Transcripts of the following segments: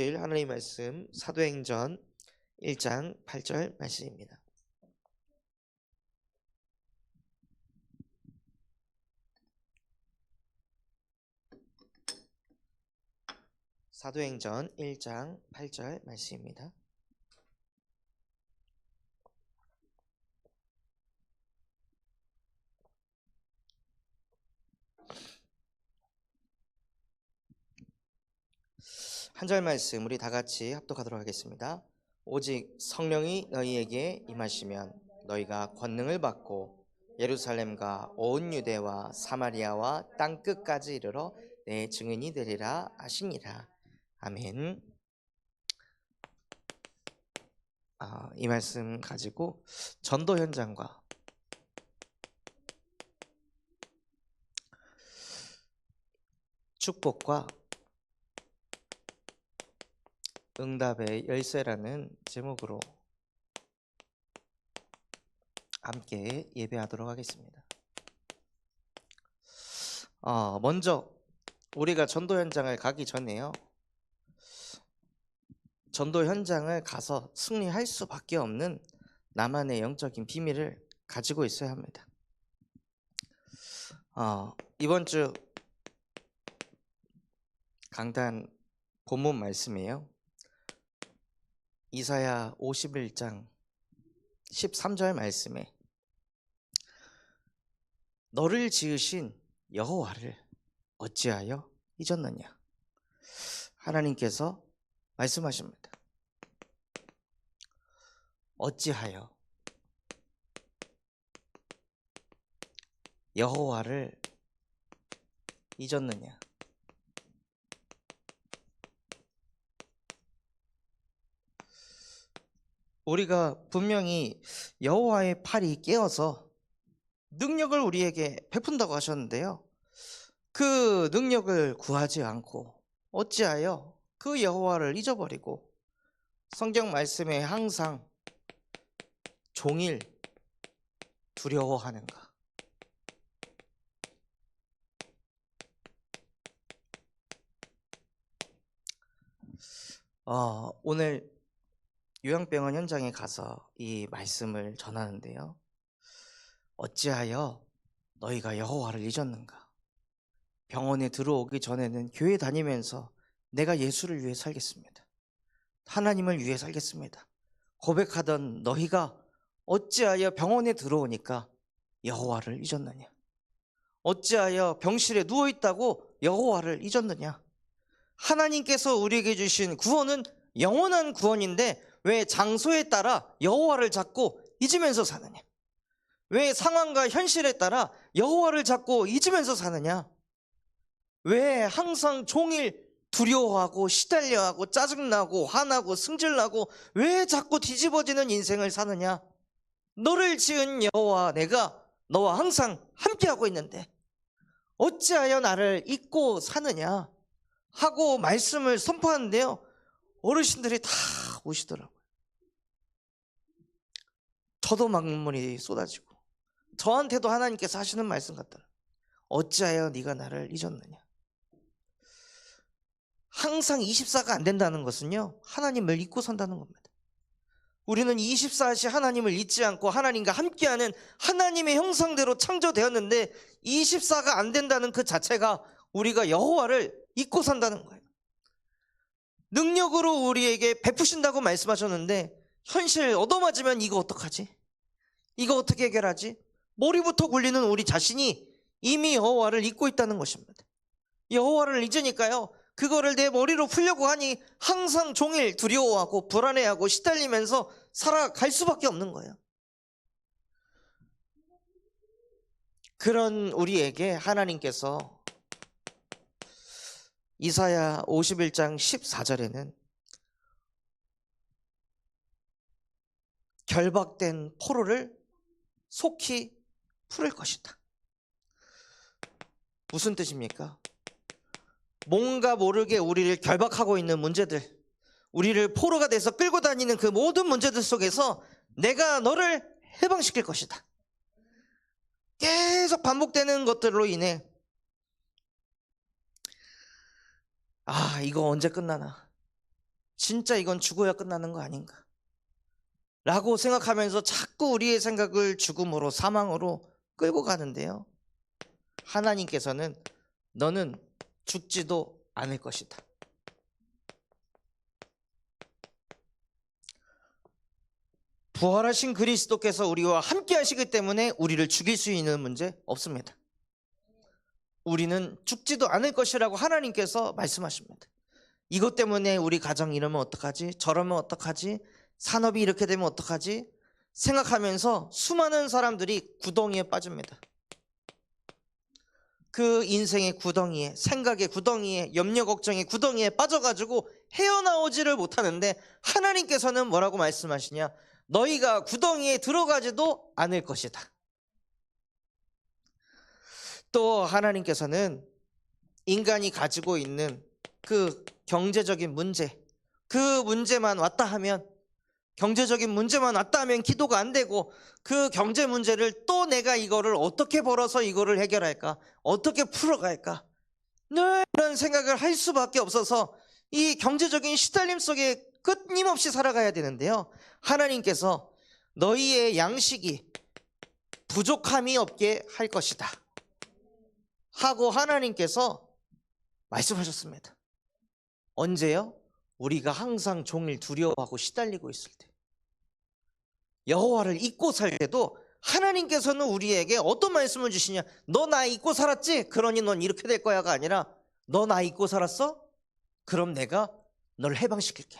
보실 하나님의 말씀 사도행전 1장 8절 말씀입니다. 사도행전 1장 8절 말씀입니다. 한 절 말씀 우리 다 같이 합독하도록 하겠습니다. 오직 성령이 너희에게 임하시면 너희가 권능을 받고 예루살렘과 온 유대와 사마리아와 땅 끝까지 이르러 내 증인이 되리라 하시니라. 아멘. 이 말씀 가지고 전도 현장과 축복과 응답의 열쇠라는 제목으로 함께 예배하도록 하겠습니다. 먼저 우리가 전도 현장을 가기 전에요, 전도 현장을 가서 승리할 수밖에 없는 나만의 영적인 비밀을 가지고 있어야 합니다. 이번 주 강단 본문 말씀이에요. 이사야 51장 13절 말씀에 너를 지으신 여호와를 어찌하여 잊었느냐, 하나님께서 말씀하십니다. 어찌하여 여호와를 잊었느냐. 우리가 분명히 여호와의 팔이 깨어서 능력을 우리에게 베푼다고 하셨는데요, 그 능력을 구하지 않고 어찌하여 그 여호와를 잊어버리고 성경 말씀에 항상 종일 두려워하는가. 오늘 요양병원 현장에 가서 이 말씀을 전하는데요, 어찌하여 너희가 여호와를 잊었는가. 병원에 들어오기 전에는 교회 다니면서 내가 예수를 위해 살겠습니다, 하나님을 위해 살겠습니다 고백하던 너희가 어찌하여 병원에 들어오니까 여호와를 잊었느냐. 어찌하여 병실에 누워있다고 여호와를 잊었느냐. 하나님께서 우리에게 주신 구원은 영원한 구원인데 왜 장소에 따라 여호와를 자꾸 잊으면서 사느냐. 왜 상황과 현실에 따라 여호와를 자꾸 잊으면서 사느냐. 왜 항상 종일 두려워하고 시달려하고 짜증나고 화나고 승질나고 왜 자꾸 뒤집어지는 인생을 사느냐. 너를 지은 여호와 내가 너와 항상 함께하고 있는데 어찌하여 나를 잊고 사느냐 하고 말씀을 선포하는데요, 어르신들이 다 오시더라고요. 저도 막 눈물이 쏟아지고 저한테도 하나님께서 하시는 말씀 같더라고요. 어찌하여 네가 나를 잊었느냐. 항상 24가 안 된다는 것은요, 하나님을 잊고 산다는 겁니다. 우리는 24시 하나님을 잊지 않고 하나님과 함께하는 하나님의 형상대로 창조되었는데 24가 안 된다는 그 자체가 우리가 여호와를 잊고 산다는 거예요. 능력으로 우리에게 베푸신다고 말씀하셨는데 현실 얻어맞으면 이거 어떡하지? 이거 어떻게 해결하지? 머리부터 굴리는 우리 자신이 이미 여호와를 잊고 있다는 것입니다. 여호와를 잊으니까요, 그거를 내 머리로 풀려고 하니 항상 종일 두려워하고 불안해하고 시달리면서 살아갈 수밖에 없는 거예요. 그런 우리에게 하나님께서 이사야 51장 14절에는 결박된 포로를 속히 풀을 것이다. 무슨 뜻입니까? 뭔가 모르게 우리를 결박하고 있는 문제들, 우리를 포로가 돼서 끌고 다니는 그 모든 문제들 속에서 내가 너를 해방시킬 것이다. 계속 반복되는 것들로 인해 이거 언제 끝나나, 진짜 이건 죽어야 끝나는 거 아닌가 라고 생각하면서 자꾸 우리의 생각을 죽음으로, 사망으로 끌고 가는데요, 하나님께서는 너는 죽지도 않을 것이다. 부활하신 그리스도께서 우리와 함께 하시기 때문에 우리를 죽일 수 있는 문제 없습니다. 우리는 죽지도 않을 것이라고 하나님께서 말씀하십니다. 이것 때문에 우리 가정 이러면 어떡하지? 저러면 어떡하지? 산업이 이렇게 되면 어떡하지? 생각하면서 수많은 사람들이 구덩이에 빠집니다. 그 인생의 구덩이에, 생각의 구덩이에, 염려 걱정의 구덩이에 빠져가지고 헤어나오지를 못하는데, 하나님께서는 뭐라고 말씀하시냐? 너희가 구덩이에 들어가지도 않을 것이다. 또 하나님께서는 인간이 가지고 있는 그 경제적인 문제, 그 문제만 왔다 하면, 경제적인 문제만 왔다 하면 기도가 안 되고, 그 경제 문제를 또 내가 이거를 어떻게 벌어서 이거를 해결할까, 어떻게 풀어갈까, 늘 그런 생각을 할 수밖에 없어서 이 경제적인 시달림 속에 끊임없이 살아가야 되는데요, 하나님께서 너희의 양식이 부족함이 없게 할 것이다 하고 하나님께서 말씀하셨습니다. 언제요? 우리가 항상 종일 두려워하고 시달리고 있을 때, 여호와를 잊고 살 때도 하나님께서는 우리에게 어떤 말씀을 주시냐? 너 나 잊고 살았지? 그러니 넌 이렇게 될 거야가 아니라, 너 나 잊고 살았어? 그럼 내가 널 해방시킬게.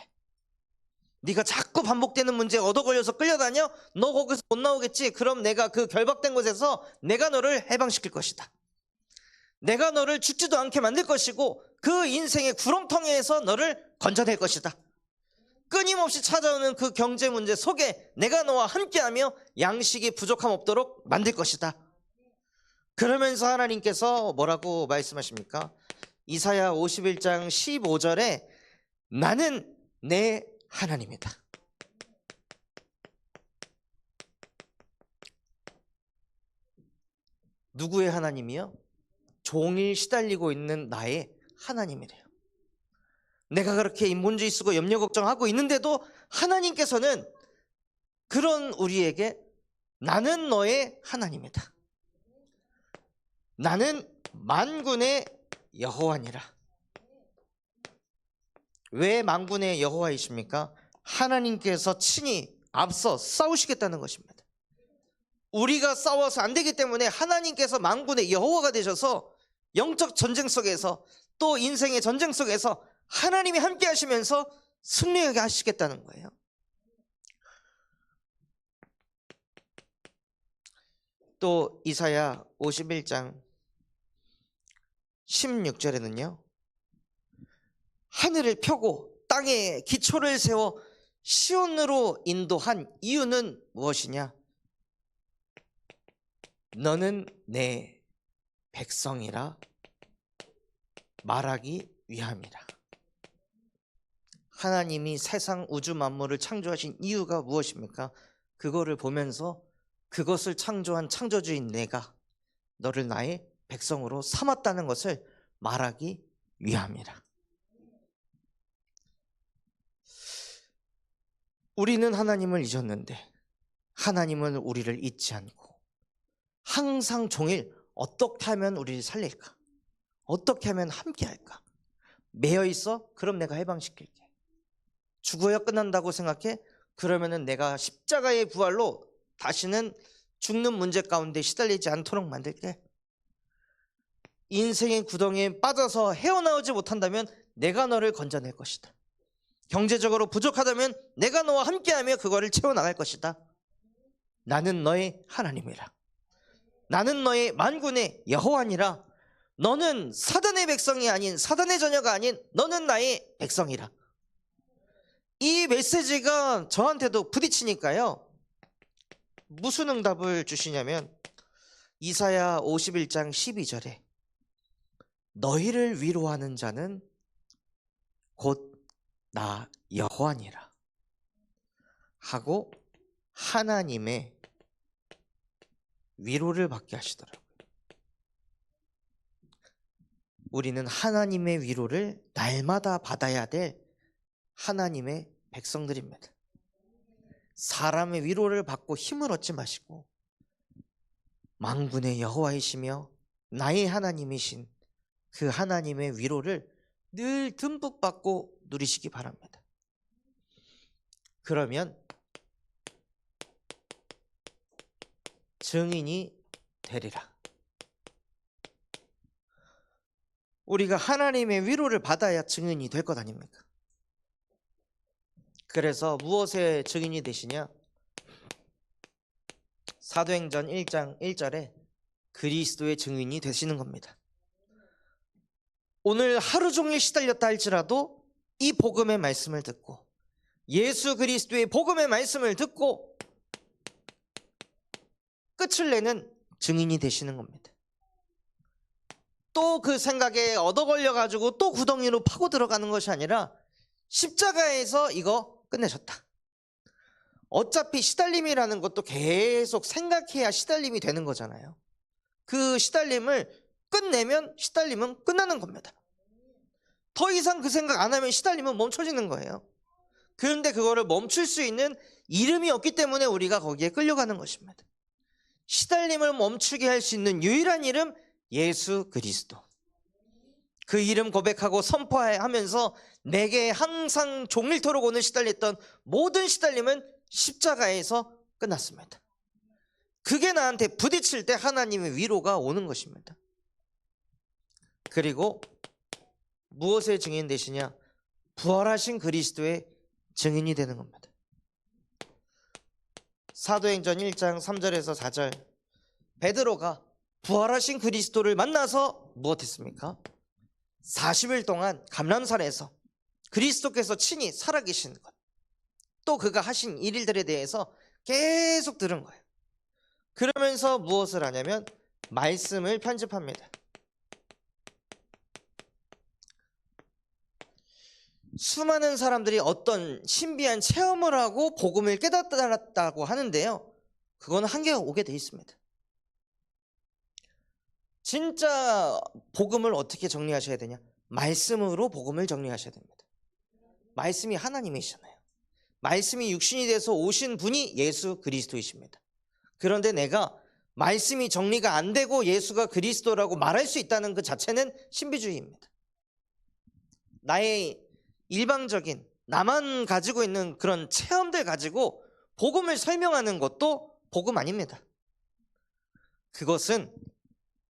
네가 자꾸 반복되는 문제에 얻어 걸려서 끌려다녀? 너 거기서 못 나오겠지? 그럼 내가 그 결박된 곳에서 내가 너를 해방시킬 것이다. 내가 너를 죽지도 않게 만들 것이고, 그 인생의 구렁텅이에서 너를 건져낼 것이다. 끊임없이 찾아오는 그 경제 문제 속에 내가 너와 함께하며 양식이 부족함 없도록 만들 것이다. 그러면서 하나님께서 뭐라고 말씀하십니까? 이사야 51장 15절에 나는 내 하나님이다. 누구의 하나님이요? 종일 시달리고 있는 나의 하나님이래요. 내가 그렇게 인본주의 쓰고 염려 걱정하고 있는데도 하나님께서는 그런 우리에게 나는 너의 하나님이다. 나는 만군의 여호와니라. 왜 만군의 여호와이십니까? 하나님께서 친히 앞서 싸우시겠다는 것입니다. 우리가 싸워서 안 되기 때문에 하나님께서 만군의 여호와가 되셔서 영적 전쟁 속에서, 또 인생의 전쟁 속에서 하나님이 함께 하시면서 승리하게 하시겠다는 거예요. 또 이사야 51장 16절에는요, 하늘을 펴고 땅에 기초를 세워 시온으로 인도한 이유는 무엇이냐? 너는 내 백성이라 말하기 위함이라. 하나님이 세상 우주 만물을 창조하신 이유가 무엇입니까? 그거를 보면서 그것을 창조한 창조주인 내가 너를 나의 백성으로 삼았다는 것을 말하기 위함이라. 우리는 하나님을 잊었는데 하나님은 우리를 잊지 않고 항상 종일 어떻게 하면 우리를 살릴까? 어떻게 하면 함께 할까? 매여 있어? 그럼 내가 해방시킬게. 죽어야 끝난다고 생각해? 그러면은 내가 십자가의 부활로 다시는 죽는 문제 가운데 시달리지 않도록 만들게. 인생의 구덩이에 빠져서 헤어나오지 못한다면 내가 너를 건져낼 것이다. 경제적으로 부족하다면 내가 너와 함께하며 그거를 채워나갈 것이다. 나는 너의 하나님이라. 나는 너의 만군의 여호와니라. 너는 사단의 백성이 아닌, 사단의 자녀가 아닌 너는 나의 백성이라. 이 메시지가 저한테도 부딪히니까요, 무슨 응답을 주시냐면 이사야 51장 12절에 너희를 위로하는 자는 곧 나 여호와니라 하고 하나님의 위로를 받게 하시더라고요. 우리는 하나님의 위로를 날마다 받아야 될 하나님의 백성들입니다. 사람의 위로를 받고 힘을 얻지 마시고 만군의 여호와이시며 나의 하나님이신 그 하나님의 위로를 늘 듬뿍 받고 누리시기 바랍니다. 그러면 증인이 되리라. 우리가 하나님의 위로를 받아야 증인이 될 것 아닙니까? 그래서 무엇의 증인이 되시냐? 사도행전 1장 1절에 그리스도의 증인이 되시는 겁니다. 오늘 하루 종일 시달렸다 할지라도 이 복음의 말씀을 듣고 예수 그리스도의 복음의 말씀을 듣고 끝을 내는 증인이 되시는 겁니다. 또 그 생각에 얻어 걸려가지고 또 구덩이로 파고 들어가는 것이 아니라 십자가에서 이거 끝내셨다. 어차피 시달림이라는 것도 계속 생각해야 시달림이 되는 거잖아요. 그 시달림을 끝내면 시달림은 끝나는 겁니다. 더 이상 그 생각 안 하면 시달림은 멈춰지는 거예요. 그런데 그거를 멈출 수 있는 이름이 없기 때문에 우리가 거기에 끌려가는 것입니다. 시달림을 멈추게 할 수 있는 유일한 이름, 예수 그리스도. 그 이름 고백하고 선포하면서 내게 항상 종일토록 오늘 시달렸던 모든 시달림은 십자가에서 끝났습니다. 그게 나한테 부딪힐 때 하나님의 위로가 오는 것입니다. 그리고 무엇의 증인 되시냐? 부활하신 그리스도의 증인이 되는 겁니다. 사도행전 1장 3절에서 4절, 베드로가 부활하신 그리스도를 만나서 무엇했습니까? 40일 동안 감람산에서 그리스도께서 친히 살아계신 것, 또 그가 하신 일들에 대해서 계속 들은 거예요. 그러면서 무엇을 하냐면 말씀을 편집합니다. 수많은 사람들이 어떤 신비한 체험을 하고 복음을 깨닫다고 하는데요, 그건 한계가 오게 돼 있습니다. 진짜 복음을 어떻게 정리하셔야 되냐? 말씀으로 복음을 정리하셔야 됩니다. 말씀이 하나님이시잖아요. 말씀이 육신이 돼서 오신 분이 예수 그리스도이십니다. 그런데 내가 말씀이 정리가 안 되고 예수가 그리스도라고 말할 수 있다는 그 자체는 신비주의입니다. 나의 일방적인, 나만 가지고 있는 그런 체험들 가지고 복음을 설명하는 것도 복음 아닙니다. 그것은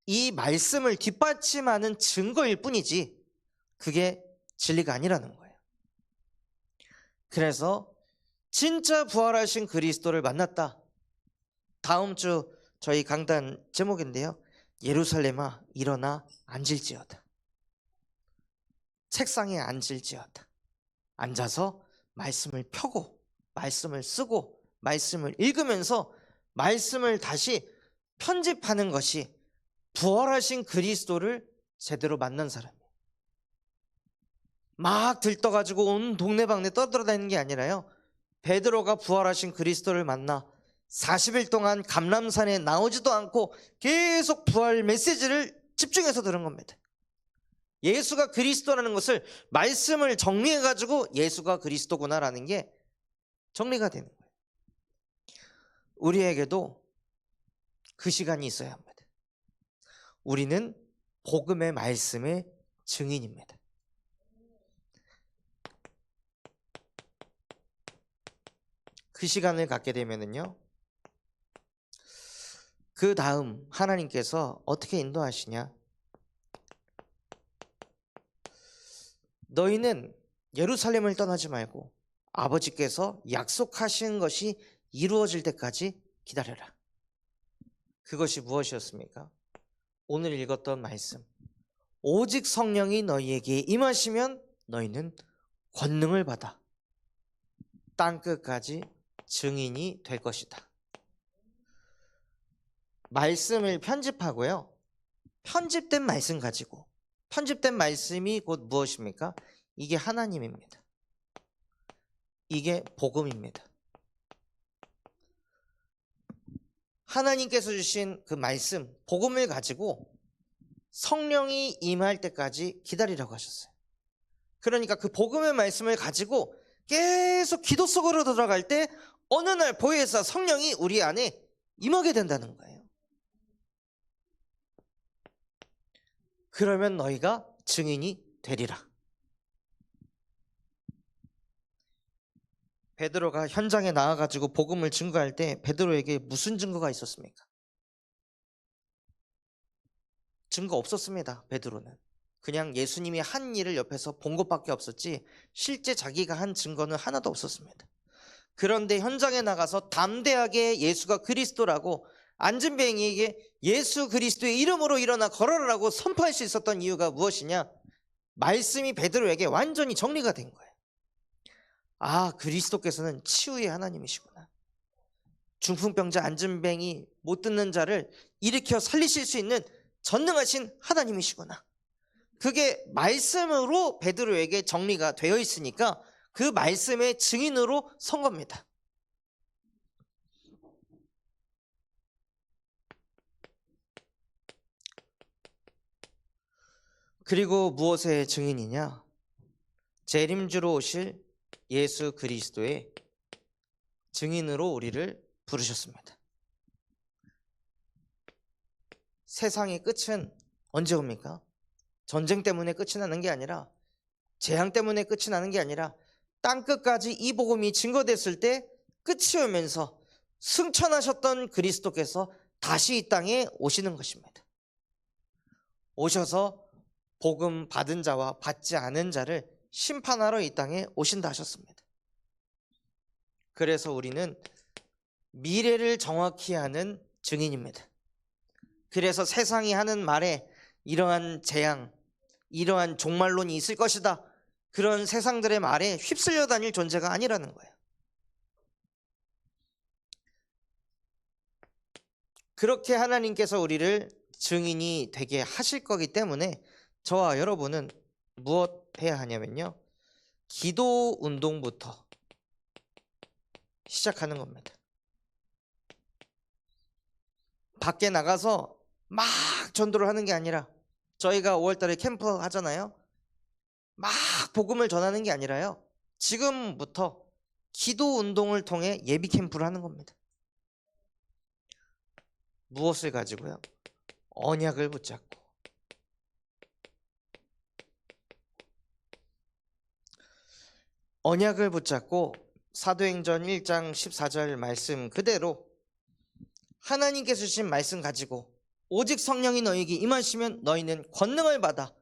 이 말씀을 뒷받침하는 증거일 뿐이지 그게 진리가 아니라는 거예요. 그래서 진짜 부활하신 그리스도를 만났다. 다음 주 저희 강단 제목인데요, 예루살렘아 일어나 앉을지어다. 책상에 앉을지어다. 앉아서 말씀을 펴고 말씀을 쓰고 말씀을 읽으면서 말씀을 다시 편집하는 것이 부활하신 그리스도를 제대로 만난 사람이에요. 막 들떠가지고 온 동네방네 떠돌아다니는 게 아니라요, 베드로가 부활하신 그리스도를 만나 40일 동안 감람산에 나오지도 않고 계속 부활 메시지를 집중해서 들은 겁니다. 예수가 그리스도라는 것을 말씀을 정리해가지고 예수가 그리스도구나라는 게 정리가 되는 거예요. 우리에게도 그 시간이 있어야 합니다. 우리는 복음의 말씀의 증인입니다. 그 시간을 갖게 되면은요, 그 다음 하나님께서 어떻게 인도하시냐? 너희는 예루살렘을 떠나지 말고 아버지께서 약속하신 것이 이루어질 때까지 기다려라. 그것이 무엇이었습니까? 오늘 읽었던 말씀, 오직 성령이 너희에게 임하시면 너희는 권능을 받아 땅끝까지 증인이 될 것이다. 말씀을 편집하고요, 편집된 말씀 가지고, 편집된 말씀이 곧 무엇입니까? 이게 하나님입니다. 이게 복음입니다. 하나님께서 주신 그 말씀, 복음을 가지고 성령이 임할 때까지 기다리라고 하셨어요. 그러니까 그 복음의 말씀을 가지고 계속 기도 속으로 들어갈 때 어느 날 보혜사 성령이 우리 안에 임하게 된다는 거예요. 그러면 너희가 증인이 되리라. 베드로가 현장에 나와가지고 복음을 증거할 때 베드로에게 무슨 증거가 있었습니까? 증거 없었습니다. 베드로는 그냥 예수님이 한 일을 옆에서 본 것밖에 없었지 실제 자기가 한 증거는 하나도 없었습니다. 그런데 현장에 나가서 담대하게 예수가 그리스도라고 안진뱅이에게 예수 그리스도의 이름으로 일어나 걸어라라고 선포할 수 있었던 이유가 무엇이냐? 말씀이 베드로에게 완전히 정리가 된 거예요. 아, 그리스도께서는 치유의 하나님이시구나. 중풍병자 안진뱅이 못 듣는 자를 일으켜 살리실 수 있는 전능하신 하나님이시구나. 그게 말씀으로 베드로에게 정리가 되어 있으니까 그 말씀의 증인으로 선 겁니다. 그리고 무엇의 증인이냐? 재림주로 오실 예수 그리스도의 증인으로 우리를 부르셨습니다. 세상의 끝은 언제 옵니까? 전쟁 때문에 끝이 나는 게 아니라, 재앙 때문에 끝이 나는 게 아니라 땅끝까지 이 복음이 증거됐을 때 끝이 오면서 승천하셨던 그리스도께서 다시 이 땅에 오시는 것입니다. 오셔서 복음 받은 자와 받지 않은 자를 심판하러 이 땅에 오신다 하셨습니다. 그래서 우리는 미래를 정확히 아는 증인입니다. 그래서 세상이 하는 말에 이러한 재앙, 이러한 종말론이 있을 것이다, 그런 세상들의 말에 휩쓸려 다닐 존재가 아니라는 거예요. 그렇게 하나님께서 우리를 증인이 되게 하실 거기 때문에 저와 여러분은 무엇 해야 하냐면요, 기도 운동부터 시작하는 겁니다. 밖에 나가서 막 전도를 하는 게 아니라, 저희가 5월달에 캠프 하잖아요. 막 복음을 전하는 게 아니라요, 지금부터 기도 운동을 통해 예비 캠프를 하는 겁니다. 무엇을 가지고요? 언약을 붙잡고. 언약을 붙잡고 사도행전 1장 14절 말씀 그대로 하나님께서 주신 말씀 가지고 오직 성령이 너희에게 임하시면 너희는 권능을 받아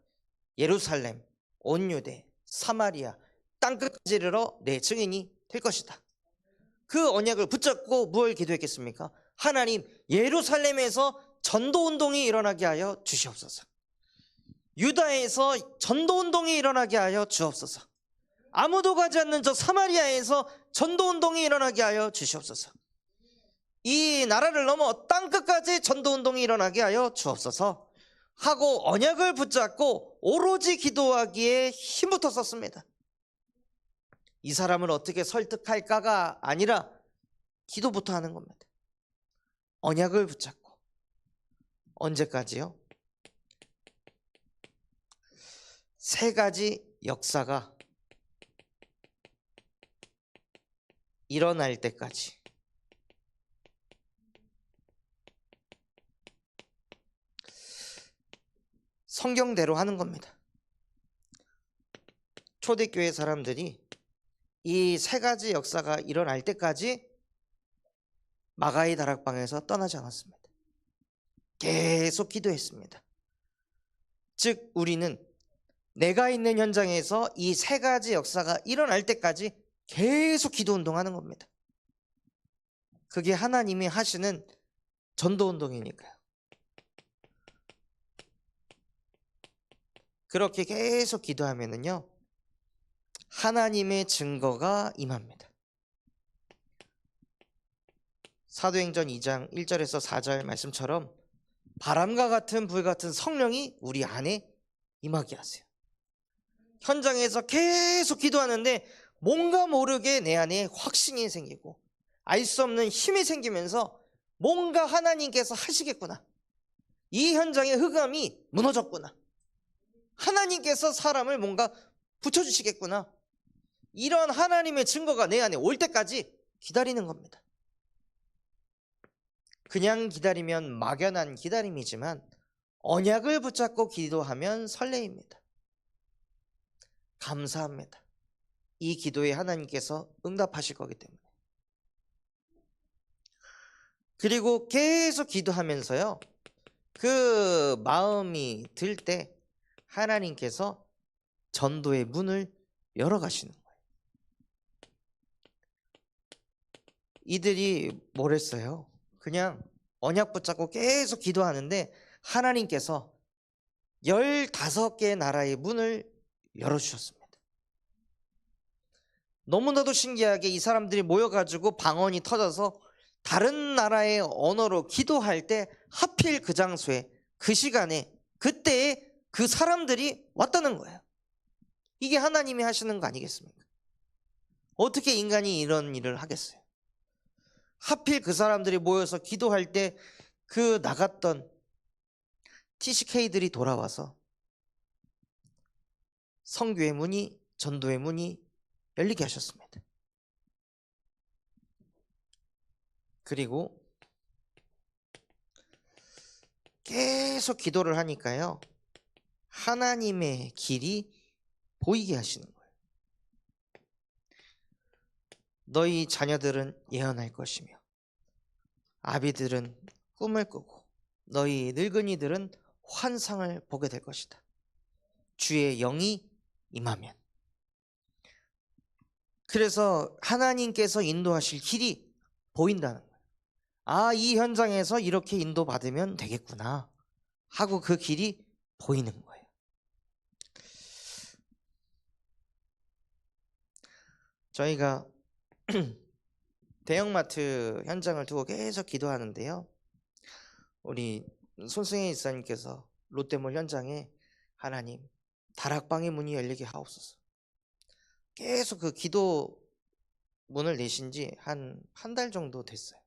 예루살렘, 온 유대, 사마리아, 땅끝까지 이르러 내 증인이 될 것이다. 그 언약을 붙잡고 무엇을 기도했겠습니까? 하나님, 예루살렘에서 전도운동이 일어나게 하여 주시옵소서. 유다에서 전도운동이 일어나게 하여 주옵소서. 아무도 가지 않는 저 사마리아에서 전도운동이 일어나게 하여 주시옵소서. 이 나라를 넘어 땅끝까지 전도운동이 일어나게 하여 주옵소서 하고 언약을 붙잡고 오로지 기도하기에 힘부터 썼습니다. 이 사람을 어떻게 설득할까가 아니라 기도부터 하는 겁니다. 언약을 붙잡고. 언제까지요? 세 가지 역사가 일어날 때까지. 성경대로 하는 겁니다. 초대교회 사람들이 이 세 가지 역사가 일어날 때까지 마가의 다락방에서 떠나지 않았습니다. 계속 기도했습니다. 즉 우리는 내가 있는 현장에서 이 세 가지 역사가 일어날 때까지 계속 기도 운동하는 겁니다. 그게 하나님이 하시는 전도 운동이니까요. 그렇게 계속 기도하면은요, 하나님의 증거가 임합니다. 사도행전 2장 1절에서 4절 말씀처럼 바람과 같은 불 같은 성령이 우리 안에 임하게 하세요. 현장에서 계속 기도하는데 뭔가 모르게 내 안에 확신이 생기고 알 수 없는 힘이 생기면서 뭔가 하나님께서 하시겠구나, 이 현장의 흑암이 무너졌구나, 하나님께서 사람을 뭔가 붙여주시겠구나, 이런 하나님의 증거가 내 안에 올 때까지 기다리는 겁니다. 그냥 기다리면 막연한 기다림이지만 언약을 붙잡고 기도하면 설레입니다. 감사합니다. 이 기도에 하나님께서 응답하실 거기 때문에. 그리고 계속 기도하면서요, 그 마음이 들 때 하나님께서 전도의 문을 열어가시는 거예요. 이들이 뭘 했어요? 그냥 언약 붙잡고 계속 기도하는데 하나님께서 15개의 나라의 문을 열어주셨습니다. 너무나도 신기하게 이 사람들이 모여가지고 방언이 터져서 다른 나라의 언어로 기도할 때 하필 그 장소에, 그 시간에, 그때에 그 사람들이 왔다는 거예요. 이게 하나님이 하시는 거 아니겠습니까? 어떻게 인간이 이런 일을 하겠어요? 하필 그 사람들이 모여서 기도할 때 그 나갔던 TCK들이 돌아와서 선교의 문이, 전도의 문이 열리게 하셨습니다. 그리고 계속 기도를 하니까요, 하나님의 길이 보이게 하시는 거예요. 너희 자녀들은 예언할 것이며 아비들은 꿈을 꾸고 너희 늙은이들은 환상을 보게 될 것이다. 주의 영이 임하면. 그래서 하나님께서 인도하실 길이 보인다는 거예요. 아, 이 현장에서 이렇게 인도받으면 되겠구나 하고 그 길이 보이는 거예요. 저희가 대형마트 현장을 두고 계속 기도하는데요, 우리 손승혜 이사님께서 롯데몰 현장에 하나님 다락방의 문이 열리게 하옵소서, 계속 그 기도 문을 내신 지 한 달 정도 됐어요.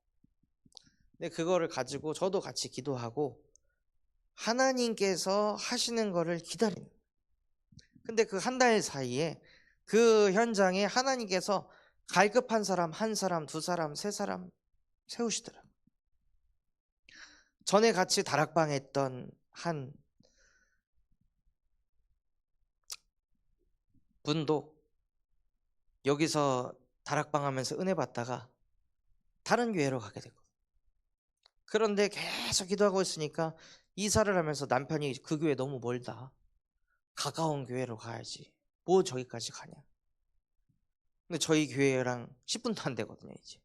근데 그거를 가지고 저도 같이 기도하고 하나님께서 하시는 거를 기다리는. 근데 그 한 달 사이에 그 현장에 하나님께서 갈급한 사람, 한 사람, 두 사람, 세 사람 세우시더라고요. 전에 같이 다락방 했던 한 분도 여기서 다락방 하면서 은혜 받다가 다른 교회로 가게 됐고, 그런데 계속 기도하고 있으니까 이사를 하면서 남편이 그 교회 너무 멀다, 가까운 교회로 가야지, 뭐 저기까지 가냐. 근데 저희 교회랑 10분도 안 되거든요. 이제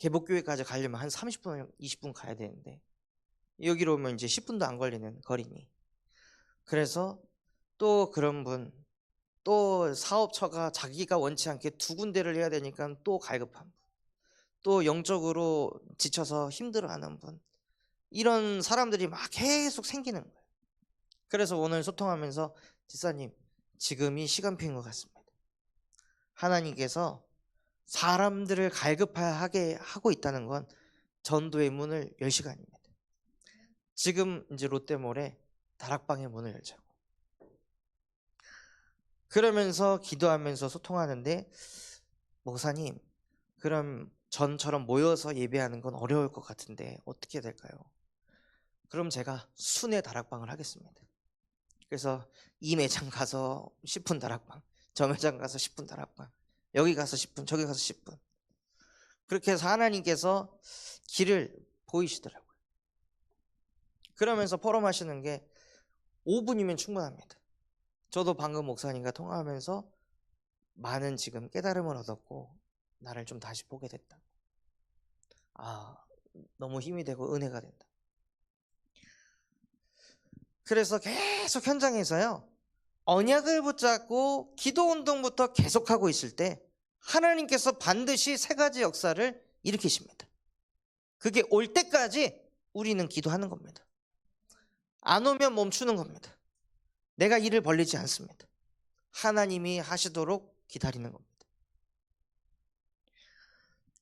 개복교회까지 가려면 한 30분 20분 가야 되는데 여기로 오면 이제 10분도 안 걸리는 거리니. 그래서 또 그런 분, 또 사업처가 자기가 원치 않게 두 군데를 해야 되니까 또 갈급한 분, 또 영적으로 지쳐서 힘들어하는 분, 이런 사람들이 막 계속 생기는 거예요. 그래서 오늘 소통하면서 집사님, 지금이 시간표인 것 같습니다. 하나님께서 사람들을 갈급하게 하고 있다는 건 전도의 문을 열 시간입니다. 지금 이제 롯데몰에 다락방의 문을 열자고. 그러면서 기도하면서 소통하는데, 목사님, 그럼 전처럼 모여서 예배하는 건 어려울 것 같은데 어떻게 될까요? 그럼 제가 순회 다락방을 하겠습니다. 그래서 이 매장 가서 10분 다락방, 저 매장 가서 10분 다락방, 여기 가서 10분, 저기 가서 10분. 그렇게 해서 하나님께서 길을 보이시더라고요. 그러면서 포럼하시는 게 5분이면 충분합니다. 저도 방금 목사님과 통화하면서 많은 지금 깨달음을 얻었고 나를 좀 다시 보게 됐다. 아, 너무 힘이 되고 은혜가 된다. 그래서 계속 현장에서요, 언약을 붙잡고 기도 운동부터 계속하고 있을 때 하나님께서 반드시 세 가지 역사를 일으키십니다. 그게 올 때까지 우리는 기도하는 겁니다. 안 오면 멈추는 겁니다. 내가 일을 벌리지 않습니다. 하나님이 하시도록 기다리는 겁니다.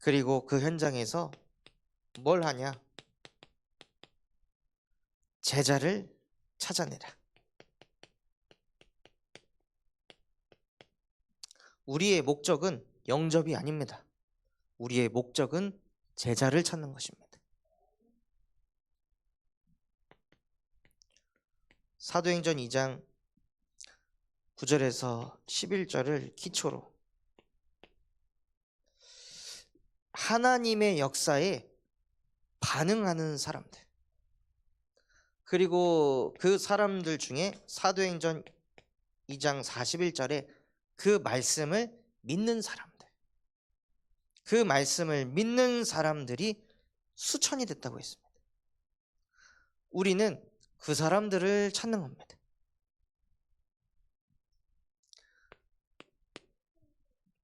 그리고 그 현장에서 뭘 하냐? 제자를 찾아내라. 우리의 목적은 영접이 아닙니다. 우리의 목적은 제자를 찾는 것입니다. 사도행전 2장 9절에서 11절을 기초로 하나님의 역사에 반응하는 사람들, 그리고 그 사람들 중에 사도행전 2장 41절에 그 말씀을 믿는 사람들, 그 말씀을 믿는 사람들이 수천이 됐다고 했습니다. 우리는 그 사람들을 찾는 겁니다.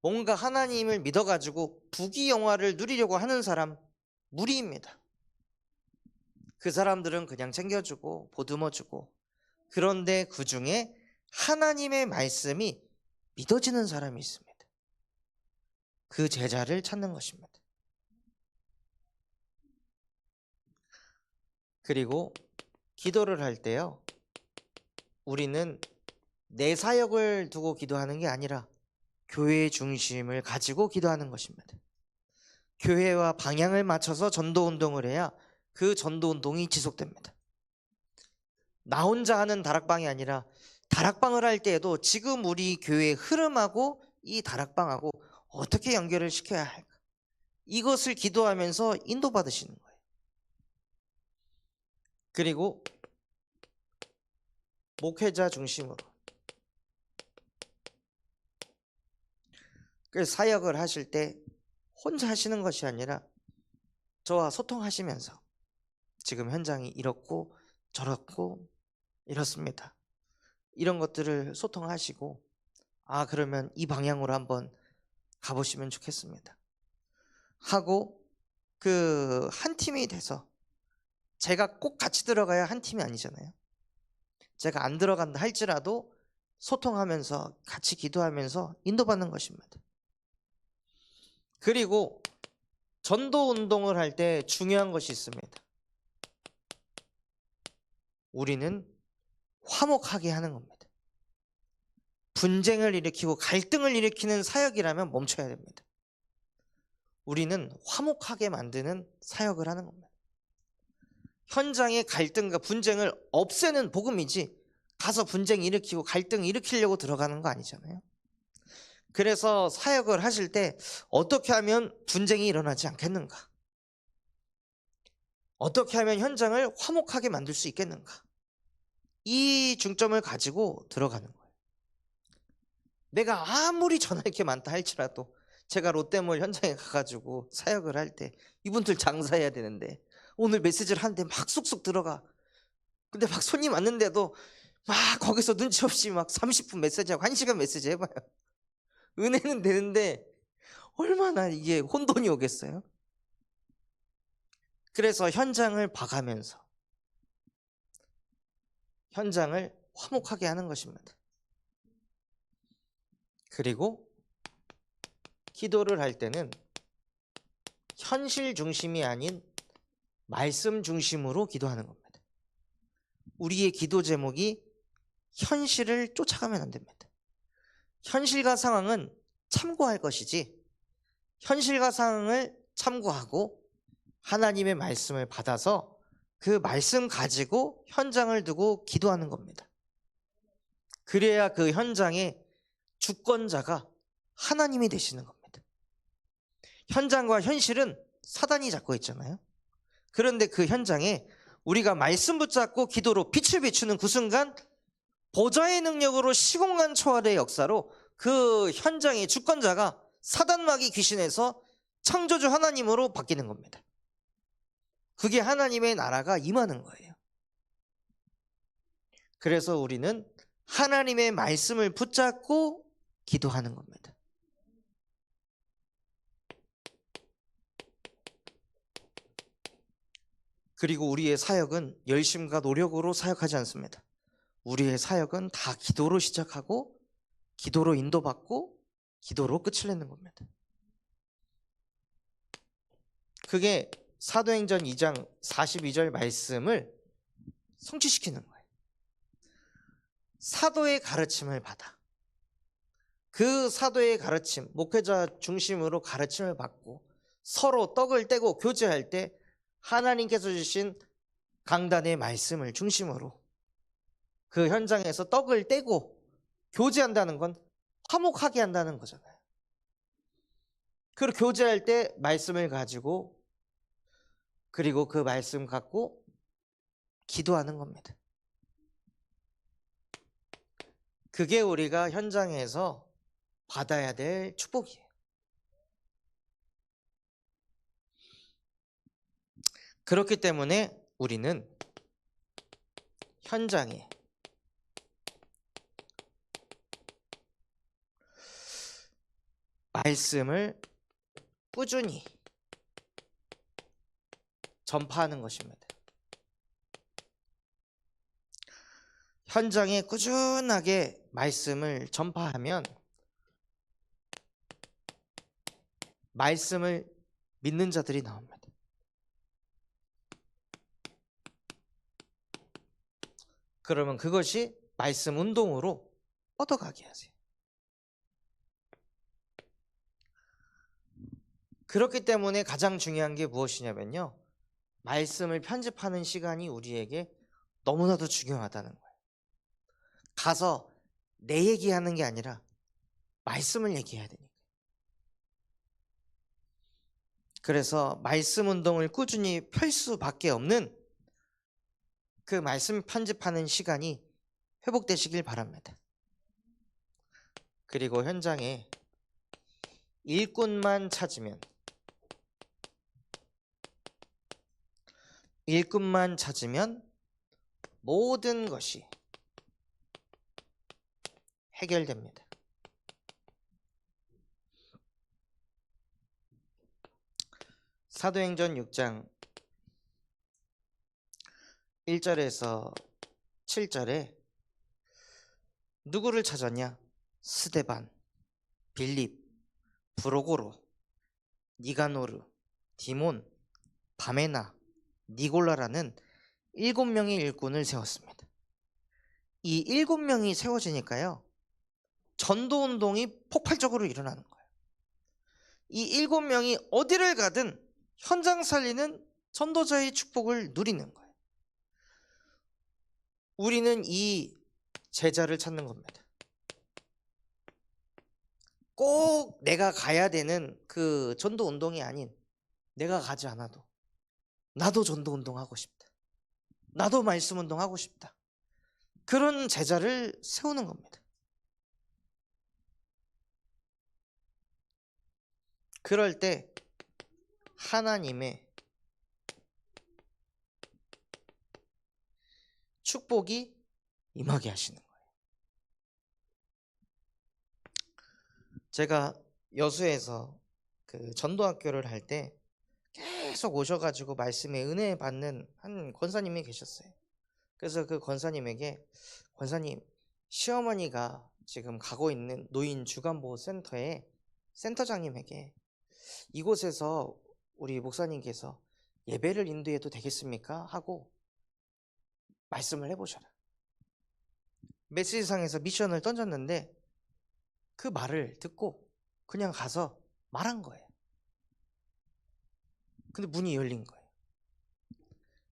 뭔가 하나님을 믿어가지고 부귀영화를 누리려고 하는 사람 무리입니다. 그 사람들은 그냥 챙겨주고 보듬어주고, 그런데 그 중에 하나님의 말씀이 믿어지는 사람이 있습니다. 그 제자를 찾는 것입니다. 그리고 기도를 할 때요, 우리는 내 사역을 두고 기도하는 게 아니라 교회의 중심을 가지고 기도하는 것입니다. 교회와 방향을 맞춰서 전도운동을 해야 그 전도운동이 지속됩니다. 나 혼자 하는 다락방이 아니라 다락방을 할 때에도 지금 우리 교회의 흐름하고 이 다락방하고 어떻게 연결을 시켜야 할까, 이것을 기도하면서 인도받으시는 거예요. 그리고 목회자 중심으로 그 사역을 하실 때 혼자 하시는 것이 아니라 저와 소통하시면서 지금 현장이 이렇고 저렇고 이렇습니다, 이런 것들을 소통하시고, 그러면 이 방향으로 한번 가보시면 좋겠습니다 하고, 그 한 팀이 돼서, 제가 꼭 같이 들어가야 한 팀이 아니잖아요. 제가 안 들어간다 할지라도 소통하면서 같이 기도하면서 인도받는 것입니다. 그리고 전도 운동을 할 때 중요한 것이 있습니다. 우리는 화목하게 하는 겁니다. 분쟁을 일으키고 갈등을 일으키는 사역이라면 멈춰야 됩니다. 우리는 화목하게 만드는 사역을 하는 겁니다. 현장의 갈등과 분쟁을 없애는 복음이지, 가서 분쟁 일으키고 갈등 일으키려고 들어가는 거 아니잖아요. 그래서 사역을 하실 때 어떻게 하면 분쟁이 일어나지 않겠는가, 어떻게 하면 현장을 화목하게 만들 수 있겠는가, 이 중점을 가지고 들어가는 거예요. 내가 아무리 전할 게 많다 할지라도, 제가 롯데몰 현장에 가가지고 사역을 할 때 이분들 장사해야 되는데 오늘 메시지를 하는데 막 쑥쑥 들어가, 근데 막 손님 왔는데도 막 거기서 눈치 없이 막 30분 메시지하고 1시간 메시지 해봐요. 은혜는 되는데 얼마나 이게 혼돈이 오겠어요. 그래서 현장을 봐가면서 현장을 화목하게 하는 것입니다. 그리고 기도를 할 때는 현실 중심이 아닌 말씀 중심으로 기도하는 겁니다. 우리의 기도 제목이 현실을 쫓아가면 안 됩니다. 현실과 상황은 참고할 것이지, 현실과 상황을 참고하고 하나님의 말씀을 받아서 그 말씀 가지고 현장을 두고 기도하는 겁니다. 그래야 그 현장의 주권자가 하나님이 되시는 겁니다. 현장과 현실은 사단이 잡고 있잖아요. 그런데 그 현장에 우리가 말씀 붙잡고 기도로 빛을 비추는 그 순간, 보좌의 능력으로 시공간 초월의 역사로 그 현장의 주권자가 사단 마귀 귀신에서 창조주 하나님으로 바뀌는 겁니다. 그게 하나님의 나라가 임하는 거예요. 그래서 우리는 하나님의 말씀을 붙잡고 기도하는 겁니다. 그리고 우리의 사역은 열심과 노력으로 사역하지 않습니다. 우리의 사역은 다 기도로 시작하고 기도로 인도받고 기도로 끝을 내는 겁니다. 그게 사도행전 2장 42절 말씀을 성취시키는 거예요. 사도의 가르침을 받아 그 사도의 가르침, 목회자 중심으로 가르침을 받고 서로 떡을 떼고 교제할 때 하나님께서 주신 강단의 말씀을 중심으로 그 현장에서 떡을 떼고 교제한다는 건 화목하게 한다는 거잖아요. 그리고 교제할 때 말씀을 가지고 그리고 그 말씀 갖고 기도하는 겁니다. 그게 우리가 현장에서 받아야 될 축복이에요. 그렇기 때문에 우리는 현장에 말씀을 꾸준히 전파하는 것입니다. 현장에 꾸준하게 말씀을 전파하면 말씀을 믿는 자들이 나옵니다. 그러면 그것이 말씀 운동으로 뻗어가게 하세요. 그렇기 때문에 가장 중요한 게 무엇이냐면요, 말씀을 편집하는 시간이 우리에게 너무나도 중요하다는 거예요. 가서 내 얘기하는 게 아니라 말씀을 얘기해야 되니까. 그래서 말씀 운동을 꾸준히 펼 수밖에 없는 그 말씀 편집하는 시간이 회복되시길 바랍니다. 그리고 현장에 일꾼만 찾으면 모든 것이 해결됩니다. 사도행전 6장 1절에서 7절에 누구를 찾았냐? 스데반, 빌립, 브로고로, 니가노르, 디몬, 바메나, 니골라라는 7명의 일꾼을 세웠습니다. 이 7명이 세워지니까요, 전도운동이 폭발적으로 일어나는 거예요. 이 7명이 어디를 가든 현장 살리는 전도자의 축복을 누리는 거예요. 우리는 이 제자를 찾는 겁니다. 꼭 내가 가야 되는 그 전도운동이 아닌, 내가 가지 않아도 나도 전도운동 하고 싶다, 나도 말씀운동 하고 싶다, 그런 제자를 세우는 겁니다. 그럴 때 하나님의 축복이 임하게 하시는 거예요. 제가 여수에서 그 전도학교를 할 때 계속 오셔가지고 말씀에 은혜 받는 한 권사님이 계셨어요. 그래서 그 권사님에게, 권사님, 시어머니가 지금 가고 있는 노인 주간보호센터에 센터장님에게 이곳에서 우리 목사님께서 예배를 인도해도 되겠습니까? 하고 말씀을 해보셔라. 메시지상에서 미션을 던졌는데 그 말을 듣고 그냥 가서 말한 거예요. 근데 문이 열린 거예요.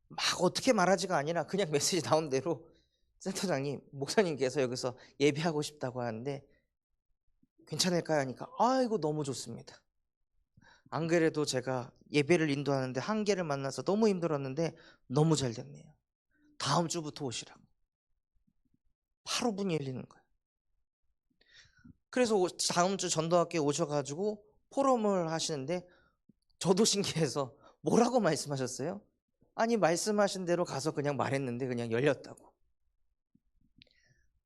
막 어떻게 말하지가 아니라 그냥 메시지 나온 대로, 센터장님, 목사님께서 여기서 예배하고 싶다고 하는데 괜찮을까요? 하니까 아이고 너무 좋습니다. 안 그래도 제가 예배를 인도하는데 한계를 만나서 너무 힘들었는데 너무 잘 됐네요. 다음 주부터 오시라고. 바로 문이 열리는 거예요. 그래서 다음 주 전도학교에 오셔가지고 포럼을 하시는데 저도 신기해서, 뭐라고 말씀하셨어요? 아니, 말씀하신 대로 가서 그냥 말했는데 그냥 열렸다고.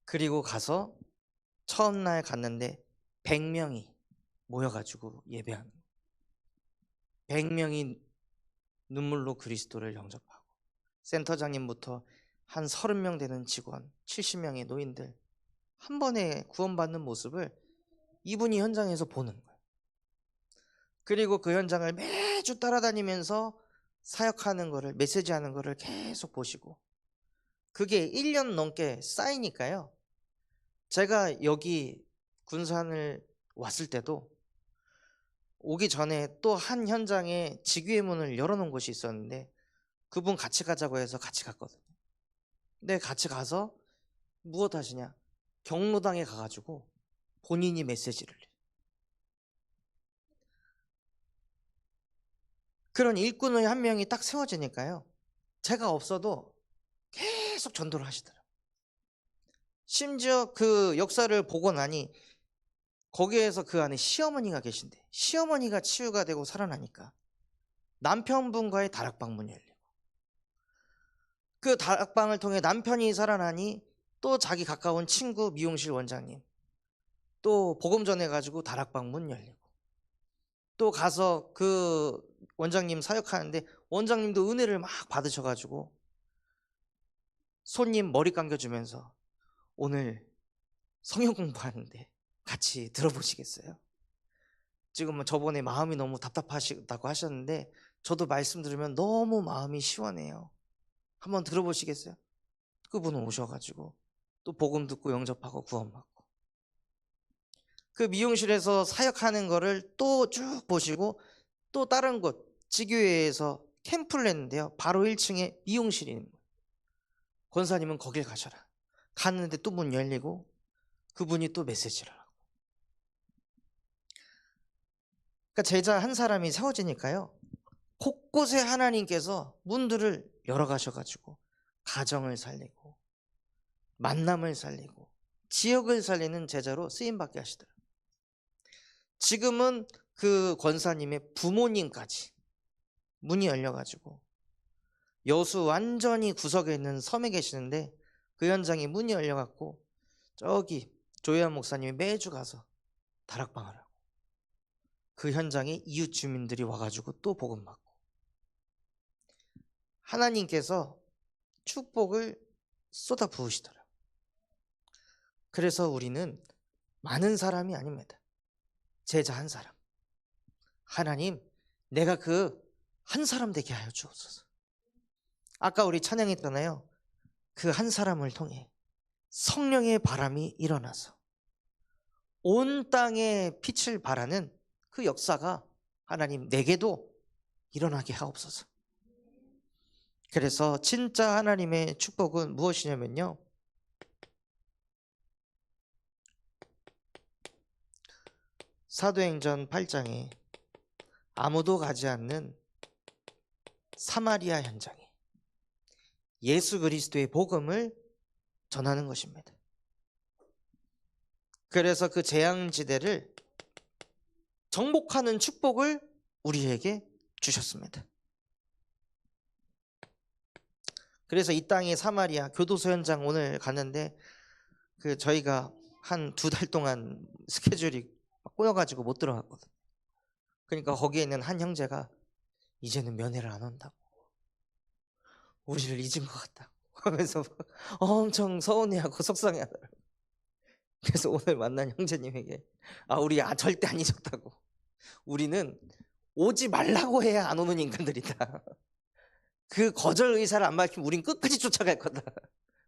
그리고 가서 첫날 갔는데 100명이 모여가지고 예배하는 거예요. 100명이 눈물로 그리스도를 영접하고, 센터장님부터 한 30명 되는 직원, 70명의 노인들 한 번에 구원받는 모습을 이분이 현장에서 보는 거예요. 그리고 그 현장을 매주 따라다니면서 사역하는 거를, 메시지하는 거를 계속 보시고, 그게 1년 넘게 쌓이니까요, 제가 여기 군산을 왔을 때도 오기 전에 또 한 현장에 직위의 문을 열어놓은 곳이 있었는데 그분 같이 가자고 해서 같이 갔거든요. 근데 같이 가서 무엇 하시냐? 경로당에 가가지고 본인이 메시지를 해요. 그런 일꾼의 한 명이 딱 세워지니까요, 제가 없어도 계속 전도를 하시더라고요. 심지어 그 역사를 보고 나니 거기에서 그 안에 시어머니가 계신데 시어머니가 치유가 되고 살아나니까 남편분과의 다락방 문이 열리고 그 다락방을 통해 남편이 살아나니 또 자기 가까운 친구 미용실 원장님 또 복음 전해가지고 다락방 문 열리고 또 가서 그 원장님 사역하는데 원장님도 은혜를 막 받으셔가지고 손님 머리 감겨주면서 오늘 성경 공부하는데 같이 들어보시겠어요? 지금 저번에 마음이 너무 답답하시다고 하셨는데 저도 말씀 들으면 너무 마음이 시원해요. 한번 들어보시겠어요? 그분은 오셔가지고 또 복음 듣고 영접하고 구원받고 그 미용실에서 사역하는 거를 또 쭉 보시고 또 다른 곳 지교회에서 캠프를 했는데요, 바로 1층에 미용실이 있는 거예요. 권사님은 거길 가셔라. 갔는데 또 문 열리고 그분이 또 메시지를 하고. 그러니까 제자 한 사람이 세워지니까요, 곳곳에 하나님께서 문들을 열어가셔가지고 가정을 살리고 만남을 살리고 지역을 살리는 제자로 쓰임받게 하시더라고요. 지금은 그 권사님의 부모님까지 문이 열려가지고 여수 완전히 구석에 있는 섬에 계시는데 그 현장에 문이 열려갖고 저기 조혜한 목사님이 매주 가서 다락방을 하고 그 현장에 이웃 주민들이 와가지고 또 복음 받고 하나님께서 축복을 쏟아 부으시더라고요. 그래서 우리는 많은 사람이 아닙니다. 제자 한 사람. 하나님, 내가 그 한 사람 되게 하여 주옵소서. 아까 우리 찬양했잖아요. 그 한 사람을 통해 성령의 바람이 일어나서 온 땅에 빛을 발하는 그 역사가 하나님 내게도 일어나게 하옵소서. 그래서 진짜 하나님의 축복은 무엇이냐면요, 사도행전 8장에 아무도 가지 않는 사마리아 현장에 예수 그리스도의 복음을 전하는 것입니다. 그래서 그 재앙지대를 정복하는 축복을 우리에게 주셨습니다. 그래서 이 땅의 사마리아 교도소 현장 오늘 갔는데 그 저희가 한 2달 동안 스케줄이 꼬여가지고 못 들어갔거든요. 그러니까 거기에 있는 한 형제가 이제는 면회를 안 온다고, 우리를 잊은 것 같다고 하면서 엄청 서운해하고 속상해하더라고요. 그래서 오늘 만난 형제님에게 우리 절대 안 잊었다고, 우리는 오지 말라고 해야 안 오는 인간들이다. 그 거절 의사를 안 밝히면 우린 끝까지 쫓아갈 거다.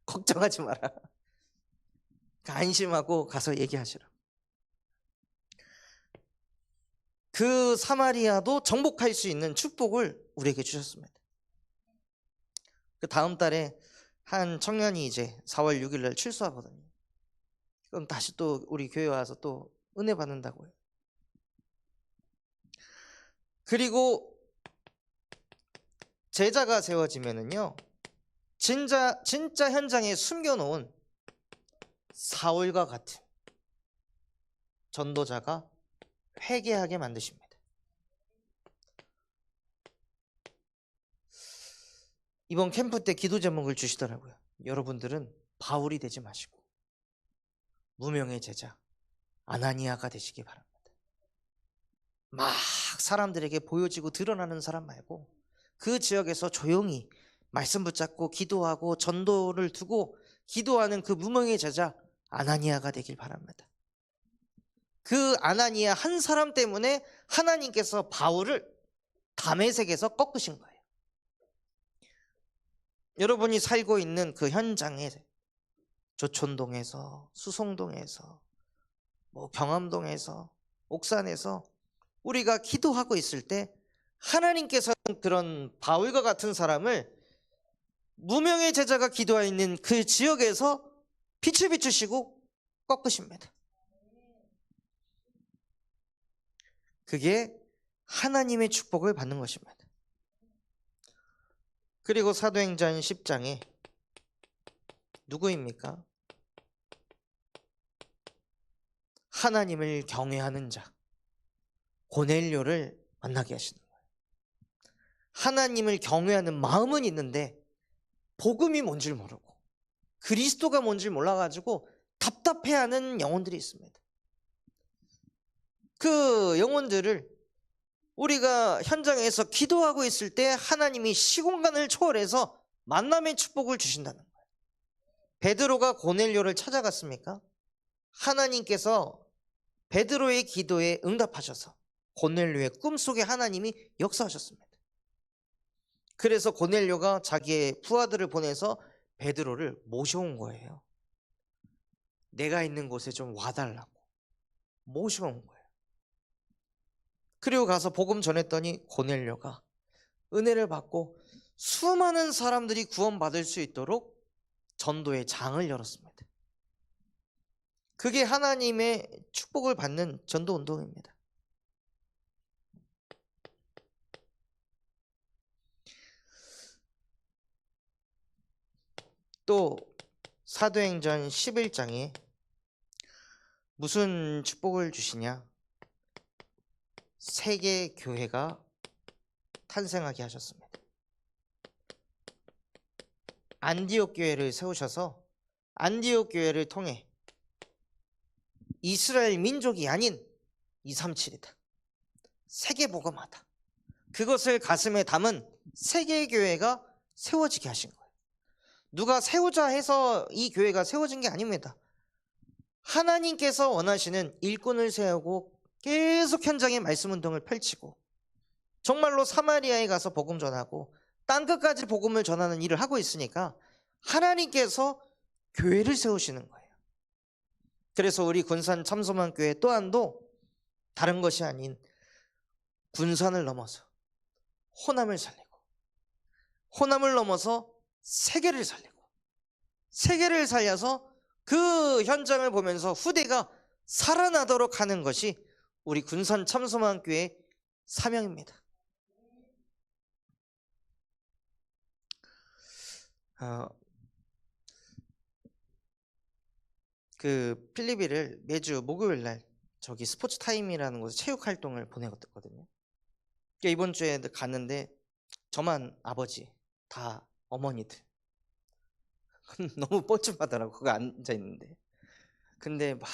걱정하지 마라. 안심하고 가서 얘기하시라. 그 사마리아도 정복할 수 있는 축복을 우리에게 주셨습니다. 그 다음 달에 한 청년이 이제 4월 6일 날 출소하거든요. 그럼 다시 또 우리 교회 와서 또 은혜 받는다고요. 그리고 제자가 세워지면은요, 진짜 현장에 숨겨놓은 사울과 같은 전도자가 회개하게 만드십니다. 이번 캠프 때 기도 제목을 주시더라고요. 여러분들은 바울이 되지 마시고 무명의 제자 아나니아가 되시기 바랍니다. 막 사람들에게 보여지고 드러나는 사람 말고 그 지역에서 조용히 말씀 붙잡고 기도하고 전도를 두고 기도하는 그 무명의 제자 아나니아가 되길 바랍니다. 그 아나니아 한 사람 때문에 하나님께서 바울을 다메섹에서 꺾으신 거예요. 여러분이 살고 있는 그 현장에, 조촌동에서, 수송동에서, 뭐 경암동에서, 옥산에서 우리가 기도하고 있을 때 하나님께서는 그런 바울과 같은 사람을 무명의 제자가 기도하고 있는 그 지역에서 빛을 비추시고 꺾으십니다. 그게 하나님의 축복을 받는 것입니다. 그리고 사도행전 10장에 누구입니까? 하나님을 경외하는 자 고넬료를 만나게 하시는 거예요. 하나님을 경외하는 마음은 있는데 복음이 뭔지를 모르고 그리스도가 뭔지를 몰라가지고 답답해하는 영혼들이 있습니다. 그 영혼들을 우리가 현장에서 기도하고 있을 때 하나님이 시공간을 초월해서 만남의 축복을 주신다는 거예요. 베드로가 고넬료를 찾아갔습니까? 하나님께서 베드로의 기도에 응답하셔서 고넬료의 꿈속에 하나님이 역사하셨습니다. 그래서 고넬료가 자기의 부하들을 보내서 베드로를 모셔온 거예요. 내가 있는 곳에 좀 와달라고 모셔온 거예요. 그리고 가서 복음 전했더니 고넬료가 은혜를 받고 수많은 사람들이 구원받을 수 있도록 전도의 장을 열었습니다. 그게 하나님의 축복을 받는 전도 운동입니다. 또 사도행전 11장에 무슨 축복을 주시냐? 세계 교회가 탄생하게 하셨습니다. 안디옥 교회를 세우셔서 안디옥 교회를 통해 이스라엘 민족이 아닌 237이다. 세계 복음하다. 그것을 가슴에 담은 세계 교회가 세워지게 하신 거예요. 누가 세우자 해서 이 교회가 세워진 게 아닙니다. 하나님께서 원하시는 일꾼을 세우고 계속 현장에 말씀 운동을 펼치고 정말로 사마리아에 가서 복음 전하고 땅끝까지 복음을 전하는 일을 하고 있으니까 하나님께서 교회를 세우시는 거예요. 그래서 우리 군산 참소만교회 또한도 다른 것이 아닌 군산을 넘어서 호남을 살리고 호남을 넘어서 세계를 살리고 세계를 살려서 그 현장을 보면서 후대가 살아나도록 하는 것이 우리 군산 참소만교회의 사명입니다. 그 필리비를 매주 목요일날 저기 스포츠 타임이라는 곳에 체육 활동을 보내거든요. 이번 주에 갔는데 저만 아버지, 다 어머니들. 너무 뻘쭘하더라고 그거 앉아 있는데. 근데 막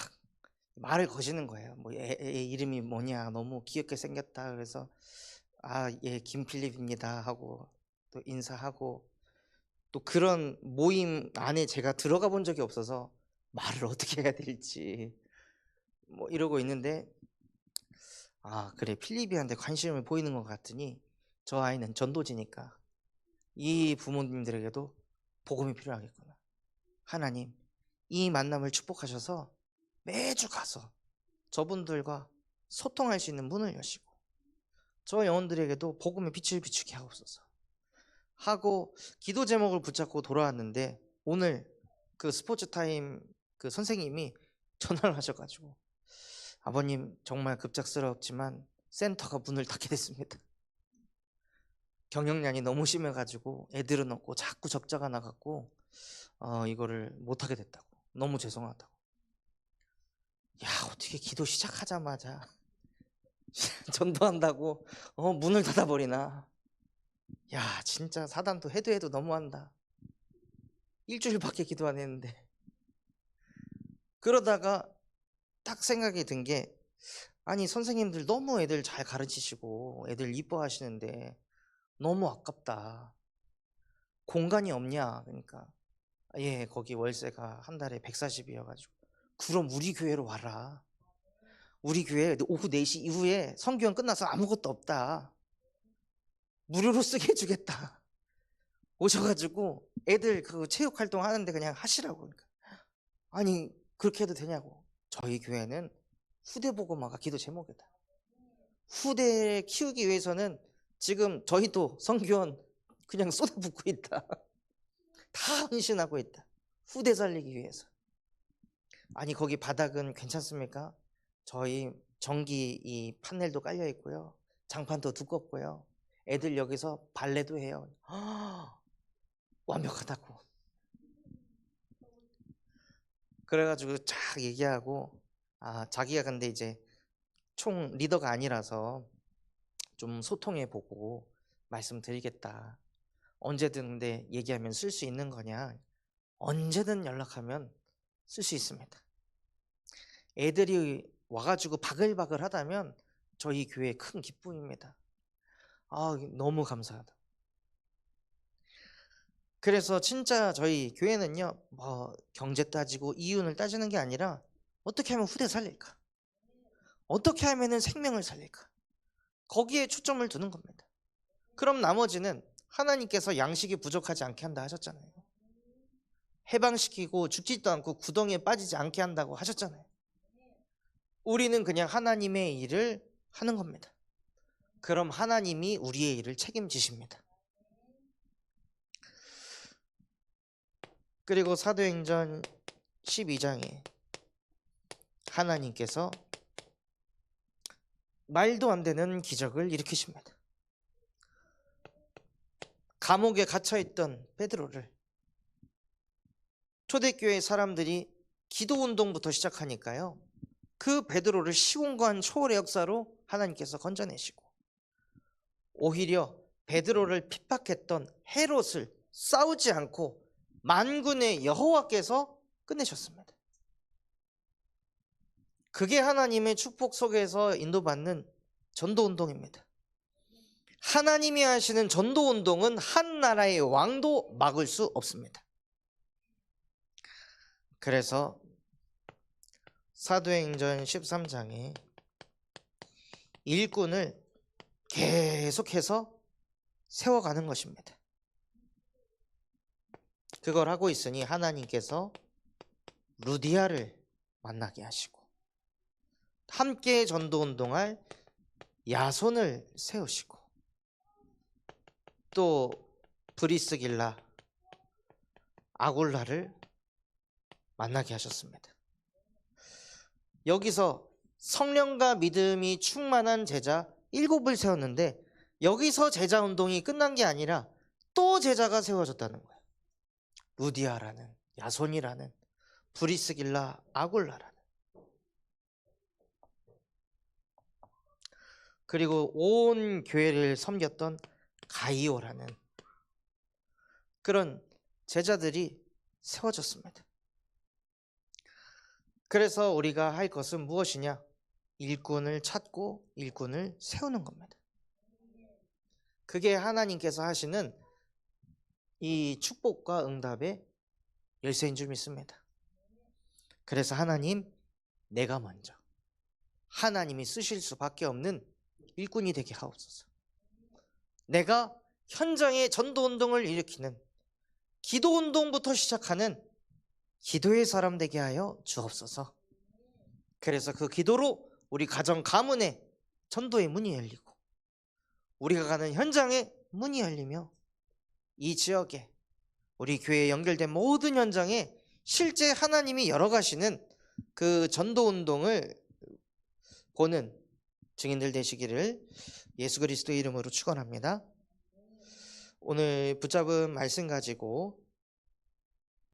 말을 거시는 거예요. 뭐 애 이름이 뭐냐, 너무 귀엽게 생겼다. 그래서 예 김필립입니다 하고 또 인사하고, 또 그런 모임 안에 제가 들어가 본 적이 없어서 말을 어떻게 해야 될지 뭐 이러고 있는데, 그래 필립이한테 관심을 보이는 것 같으니 저 아이는 전도지니까 이 부모님들에게도 복음이 필요하겠구나. 하나님 이 만남을 축복하셔서 매주 가서 저분들과 소통할 수 있는 문을 여시고 저 영혼들에게도 복음의 빛을 비추게 하옵소서 하고 기도 제목을 붙잡고 돌아왔는데, 오늘 그 스포츠 타임 그 선생님이 전화를 하셔가지고 아버님 정말 급작스럽지만 센터가 문을 닫게 됐습니다. 경영난이 너무 심해가지고 애들은 없고 자꾸 적자가 나갖고 이거를 못하게 됐다고. 너무 죄송하다고. 야, 어떻게 기도 시작하자마자 전도한다고 문을 닫아버리나. 야, 진짜 사단도 해도 너무한다. 일주일밖에 기도 안 했는데. 그러다가 딱 생각이 든 게, 아니 선생님들 너무 애들 잘 가르치시고 애들 이뻐하시는데 너무 아깝다. 공간이 없냐. 그러니까 예, 거기 월세가 한 달에 140이어가지고 그럼 우리 교회로 와라. 우리 교회 오후 4시 이후에 성교원 끝나서 아무것도 없다. 무료로 쓰게 해주겠다. 오셔가지고 애들 그 체육활동 하는데 그냥 하시라고. 그러니까 아니 그렇게 해도 되냐고. 저희 교회는 후대 복음화가 기도 제목이다. 후대 키우기 위해서는 지금 저희도 성교원 그냥 쏟아붓고 있다. 다 헌신하고 있다. 후대 살리기 위해서. 아니 거기 바닥은 괜찮습니까? 저희 전기 이 판넬도 깔려 있고요. 장판도 두껍고요. 애들 여기서 발레도 해요. 완벽하다고. 그래가지고 쫙 얘기하고 자기가 근데 이제 총 리더가 아니라서 좀 소통해보고 말씀드리겠다. 언제든 근데 얘기하면 쓸 수 있는 거냐? 언제든 연락하면 쓸 수 있습니다. 애들이 와가지고 바글바글 하다면 저희 교회 큰 기쁨입니다. 너무 감사하다. 그래서 진짜 저희 교회는요, 뭐 경제 따지고 이윤을 따지는 게 아니라 어떻게 하면 후대 살릴까? 어떻게 하면은 생명을 살릴까? 거기에 초점을 두는 겁니다. 그럼 나머지는 하나님께서 양식이 부족하지 않게 한다 하셨잖아요. 해방시키고 죽지도 않고 구덩이에 빠지지 않게 한다고 하셨잖아요. 우리는 그냥 하나님의 일을 하는 겁니다. 그럼 하나님이 우리의 일을 책임지십니다. 그리고 사도행전 12장에 하나님께서 말도 안 되는 기적을 일으키십니다. 감옥에 갇혀있던 베드로를 초대교회 사람들이 기도운동부터 시작하니까요, 그 베드로를 시공간 초월의 역사로 하나님께서 건져내시고, 오히려 베드로를 핍박했던 헤롯을 싸우지 않고 만군의 여호와께서 끝내셨습니다. 그게 하나님의 축복 속에서 인도받는 전도운동입니다. 하나님이 하시는 전도운동은 한 나라의 왕도 막을 수 없습니다. 그래서 사도행전 13장에 일꾼을 계속해서 세워가는 것입니다. 그걸 하고 있으니 하나님께서 루디아를 만나게 하시고 함께 전도운동할 야손을 세우시고 또 브리스길라, 아굴라를 만나게 하셨습니다. 여기서 성령과 믿음이 충만한 제자 7을 세웠는데 여기서 제자 운동이 끝난 게 아니라 또 제자가 세워졌다는 거예요. 루디아라는, 야손이라는, 브리스길라, 아굴라라는. 그리고 온 교회를 섬겼던 가이오라는 그런 제자들이 세워졌습니다. 그래서 우리가 할 것은 무엇이냐? 일꾼을 찾고 일꾼을 세우는 겁니다. 그게 하나님께서 하시는 이 축복과 응답의 열쇠인 줄 믿습니다. 그래서 하나님, 내가 먼저 하나님이 쓰실 수밖에 없는 일꾼이 되게 하옵소서. 내가 현장의 전도운동을 일으키는 기도운동부터 시작하는 기도의 사람 되게 하여 주옵소서. 그래서 그 기도로 우리 가정 가문에 전도의 문이 열리고 우리가 가는 현장에 문이 열리며 이 지역에 우리 교회에 연결된 모든 현장에 실제 하나님이 열어가시는 그 전도운동을 보는 증인들 되시기를 예수 그리스도의 이름으로 축원합니다. 오늘 붙잡은 말씀 가지고